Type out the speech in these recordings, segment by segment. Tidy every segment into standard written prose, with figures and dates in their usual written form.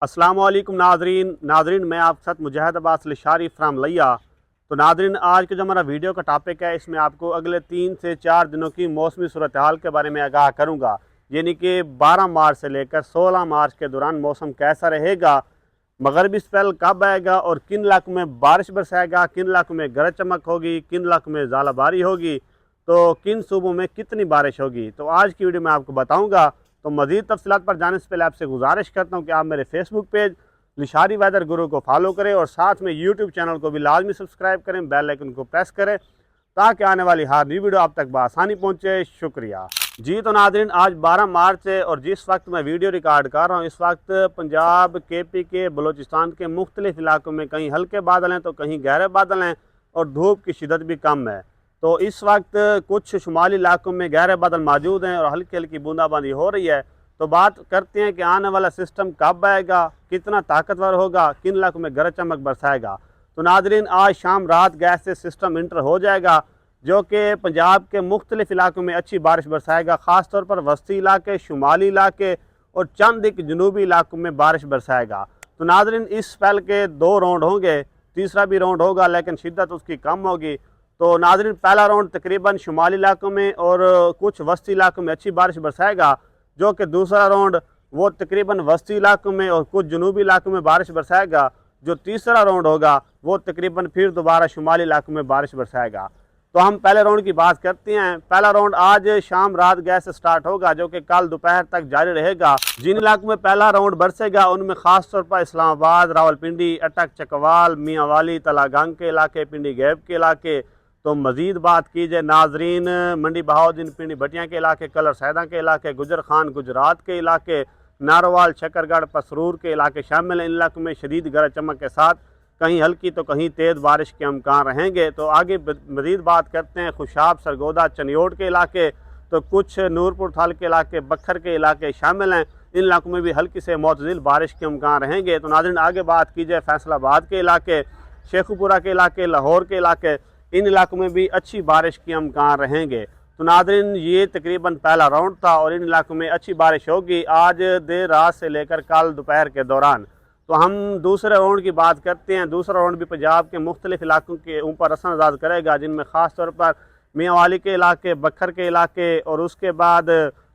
अस्सलाम वालेकुम नाजरीन मैं आपके साथ मुजाहिद अब्बास लिशारी फ्राम लिया। तो नाजरीन, आज का जो हमारा वीडियो का टॉपिक है, इसमें आपको अगले 3 से 4 दिनों की मौसमी सूरत हाल के बारे में आगाह करूंगा। यानी कि 12 मार्च से लेकर 16 मार्च के दौरान मौसम कैसा रहेगा, मगरबी स्पेल कब आएगा और किन इलाकों में बारिश बरसाएगा, किन इलाकों में गरज चमक होगी, किन इलाकों में ज़ालाबारी होगी, तो किन सूबों में कितनी बारिश होगी, तो आज की वीडियो में आपको बताऊँगा। तो मज़ीद तफसीलात पर जाने से पहले आपसे गुजारिश करता हूँ कि आप मेरे फेसबुक पेज लिशारी वेदर गुरु को फॉलो करें और साथ में यूट्यूब चैनल को भी लाजमी सब्सक्राइब करें, बेल आइकन को प्रेस करें ताकि आने वाली हर नई वीडियो आप तक बआसानी पहुँचे। शुक्रिया जी। तो नाज़रीन, आज 12 मार्च है और जिस वक्त मैं वीडियो रिकॉर्ड कर रहा हूँ, इस वक्त पंजाब, KP के, बलूचिस्तान के मुख्तलिफ इलाकों में कहीं हल्के बादल हैं तो कहीं गहरे बादल हैं और धूप की शिदत भी कम है। तो इस वक्त कुछ शुमाली इलाकों में गहरे बादल मौजूद हैं और हल्की हल्की बूंदाबांदी हो रही है। तो बात करते हैं कि आने वाला सिस्टम कब आएगा, कितना ताकतवर होगा, किन इलाकों में गरज चमक बरसाएगा। तो नाजरीन, आज शाम रात गैस से सिस्टम इंटर हो जाएगा जो कि पंजाब के मुख्तलिफ इलाकों में अच्छी बारिश बरसाएगा, ख़ास तौर पर वस्ती इलाके, शुमाली इलाके और चंद एक जनूबी इलाकों में बारिश बरसाएगा। तो नाजरीन, इस स्पेल के 2 राउंड होंगे, तीसरा भी राउंड होगा लेकिन शिद्दत उसकी कम होगी। तो नाजरीन, पहला राउंड तकरीबन शुमाली इलाकों में और कुछ वस्ती इलाकों में अच्छी बारिश बरसाएगा, जो कि दूसरा राउंड वो तकरीबन वस्ती इलाकों में और कुछ जनूबी इलाकों में बारिश बरसाएगा। जो तीसरा राउंड होगा वो तकरीबन फिर दोबारा शुमाली इलाकों में बारिश बरसाएगा। तो हम पहले राउंड की बात करते हैं। पहला राउंड आज शाम रात गैस से स्टार्ट होगा जो कि कल दोपहर तक जारी रहेगा। जिन इलाकों में पहला राउंड बरसेगा उनमें खास तौर पर इस्लामाबाद, रावलपिंडी, अटक, चकवाल, मियांवाली, तलागंग के इलाके, पिंडी गैब के इलाके। तो मज़ीद बात की जाए नाजरीन, मंडी बहाउद्दीन, पिंडी भटिया के इलाके, कलर सैदा के इलाके, गुजर खान गुजरात के इलाके, नारोवाल, शकरगढ़, पसरूर के इलाके शामिल हैं। इन इलाकों में शदीद गरज चमक के साथ कहीं हल्की तो कहीं तेज़ बारिश के अमकान रहेंगे। तो आगे मज़ीद बात करते हैं खुशाब, सरगोदा, चनियोट के इलाके, तो कुछ नूरपुर थाल के इलाके, बखर के इलाके शामिल हैं। इन इलाकों में भी हल्की से मुतज़िल बारिश के अमकान रहेंगे। तो नाज़रीन, आगे बात की जाए फैसलाबाद के इलाके, शेखुपुरा के इलाके, लाहौर के इलाके, इन इलाकों में भी अच्छी बारिश के अमकान रहेंगे। तो नाज़रीन, ये तकरीबन पहला राउंड था और इन इलाकों में अच्छी बारिश होगी आज देर रात से लेकर कल दोपहर के दौरान। तो हम दूसरे राउंड की बात करते हैं। दूसरा राउंड भी पंजाब के मुख्तलिफ इलाकों के ऊपर असर अंदाज करेगा, जिनमें ख़ास तौर पर मियांवाली के इलाके, बखर के इलाके और उसके बाद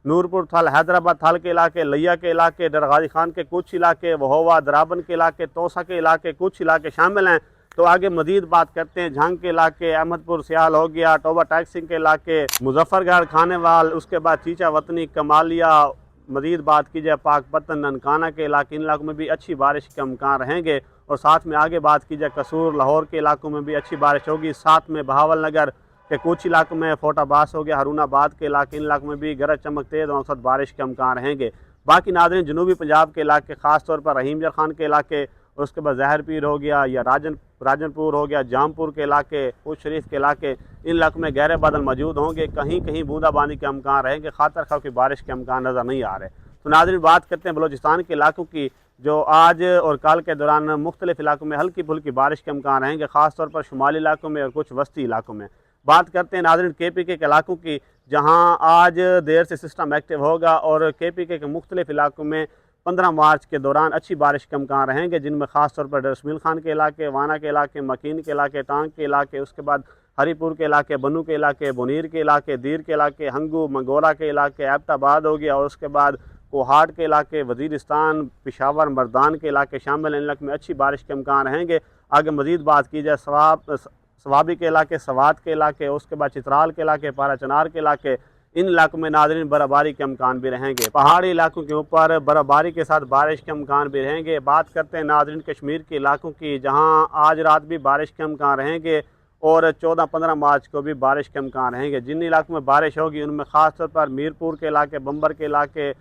नूरपुर थाल, हैदराबाद थाल के इलाके, लिया के इलाके, डरगाजी खान के कुछ इलाके, वहोवा, द्राबन के इलाके, तोसा के इलाके, कुछ इलाके शामिल हैं। तो आगे मजीद बात करते हैं झंग के इलाके, अहमदपुर सियाल हो गया, टोबा टैक सिंह के इलाके, मुजफ्फरगढ़, खानेवाल, उसके बाद चीचा वतनी, कमालिया। मजीद बात की जाए पाकपतन, ननकाना के इलाके, इन इलाकों में भी अच्छी बारिश के अमकान रहेंगे। और साथ में आगे बात की जाए कसूर, लाहौर के इलाकों में भी अच्छी बारिश होगी। साथ में बहावल नगर के कुछ इलाकों में, फोटाबास हो गया, हरूनाबाद के इलाके, इन इलाकों में भी गरज चमक तेज़ औसत बारिश के अमकान रहेंगे। बाकी नाज़रीन, जनूबी पंजाब के इलाके, ख़ास तौर पर रहीम खान के इलाके और उसके बाद ज़हर पीर हो गया या राजनपुर हो गया, जामपुर के इलाके, उस शरीफ के इलाके, इन इलाकों में गहरे बादल मौजूद होंगे। कहीं कहीं बूंदाबांदी के अमकान रहेंगे, खातर खा की बारिश के अमकान नज़र नहीं आ रहे। तो नाज़रीन, बात करते हैं बलूचिस्तान के इलाकों की, जो आज और कल के दौरान मुख्तलिफ इलाकों में हल्की फुल्की बारिश के अमकान रहेंगे, ख़ास तौर पर शुमाली इलाकों में और कुछ वस्ती इलाकों में। बात करते हैं नाज़रीन KP के इलाकों की, जहाँ आज देर से सिस्टम एक्टिव होगा और KP के मुख्तलिफ इलाकों में 15 मार्च के दौरान अच्छी बारिश के अमकान रहेंगे, जिनमें ख़ास तौर पर डरसमिल खान के इलाके, वाना के इलाके, मकीन के इलाके, टांग के इलाके, उसके बाद हरीपुर के इलाके, बनू के इलाके, बुनीर के इलाके, दीर के इलाके, हंगू, मंगोला के इलाके, एबटाबाद हो गया और उसके बाद कोहाट के इलाके, वज़ीरिस्तान, पिशावर, मर्दान के इलाके शामिल हैं। इन इलाकों में अच्छी बारिश के अमकान रहेंगे। आगे मज़ीद बात की जाए सवाबी के इलाके, सवात के इलाके, उसके बाद चित्राल के इलाके, पारा चनार के इलाके, इन इलाकों में नाज़रीन बर्फ़बारी के अमकान भी रहेंगे। पहाड़ी इलाकों के ऊपर बर्फ़बारी के साथ बारिश के अमकान भी रहेंगे। बात करते हैं नाज़रीन कश्मीर के इलाकों की, जहां आज रात भी बारिश के अमकान रहेंगे और 14-15 मार्च को भी बारिश के अमकान रहेंगे। जिन इलाकों में बारिश होगी उनमें ख़ास तौर पर मीरपुर के इलाके, बम्बर के इलाके,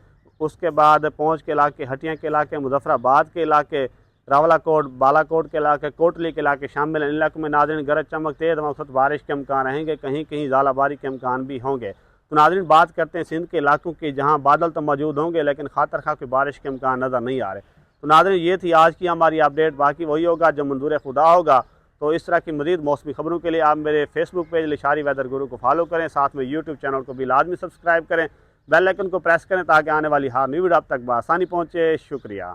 उसके बाद पहुँच के इलाके, हटिया के इलाके, मुजफ्फराबाद के इलाके, रावलाकोट, बालाकोट के इलाके, कोटली के इलाके शामिल हैं। इन इलाकों में नाज़रीन गरज चमक तेज़ औसत बारिश के अमकान रहेंगे, कहीं कहीं ज़ालाबारी के अमकान भी होंगे। तो नाज़रीन, बात करते हैं सिंध के इलाकों की, जहां बादल तो मौजूद होंगे लेकिन खातर खा की बारिश के अमकान नज़र नहीं आ रहे। तो नाज़रीन, ये थी आज की हमारी अपडेट। बाकी वही होगा जो मंजूर खुदा होगा। तो इस तरह की मज़ीद मौसमी खबरों के लिए आप मेरे फेसबुक पेज लिशारी वेदर गुरु को फॉलो करें, साथ में यूट्यूब चैनल को भी लाजमी सब्सक्राइब करें, बेल आइकन को प्रेस करें ताकि आने वाली हर नई वीडियो आप तक बआसानी पहुँचे। शुक्रिया।